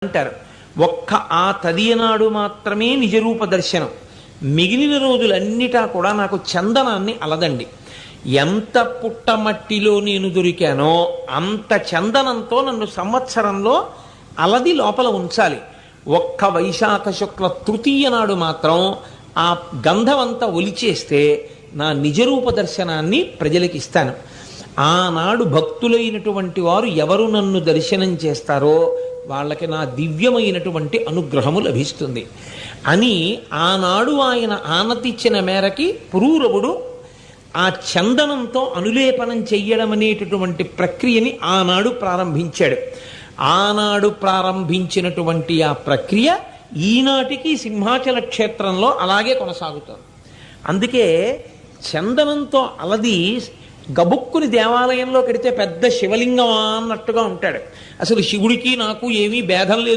అంటారు. ఒక్క ఆ తదియనాడు మాత్రమే నిజరూప దర్శనం. మిగిలిన రోజులన్నిటా కూడా నాకు చందనాన్ని అలదండి. ఎంత పుట్టమట్టిలో నేను దొరికానో అంత చందనంతో నన్ను సంవత్సరంలో అలది లోపల ఉంచాలి. ఒక్క వైశాఖ శుక్ల తృతీయ నాడు మాత్రం ఆ గంధమంతా ఒలిచేస్తే నా నిజరూప దర్శనాన్ని ప్రజలకి ఇస్తాను. ఆనాడు భక్తులైనటువంటి వారు ఎవరు నన్ను దర్శనం చేస్తారో వాళ్ళకి నా దివ్యమైనటువంటి అనుగ్రహము లభిస్తుంది అని ఆనాడు ఆయన ఆనతిచ్చిన మేరకి పురూరవుడు ఆ చందనంతో అనులేపనం చెయ్యడం అనేటటువంటి ప్రక్రియని ఆనాడు ప్రారంభించాడు. ఆనాడు ప్రారంభించినటువంటి ఆ ప్రక్రియ ఈనాటికి సింహాచల క్షేత్రంలో అలాగే కొనసాగుతోంది. అందుకే చందనంతో అలది గబుక్కుని దేవాలయంలో కడితే పెద్ద శివలింగం అన్నట్టుగా ఉంటాడు. అసలు శివుడికి నాకు ఏమీ భేదం లేదు.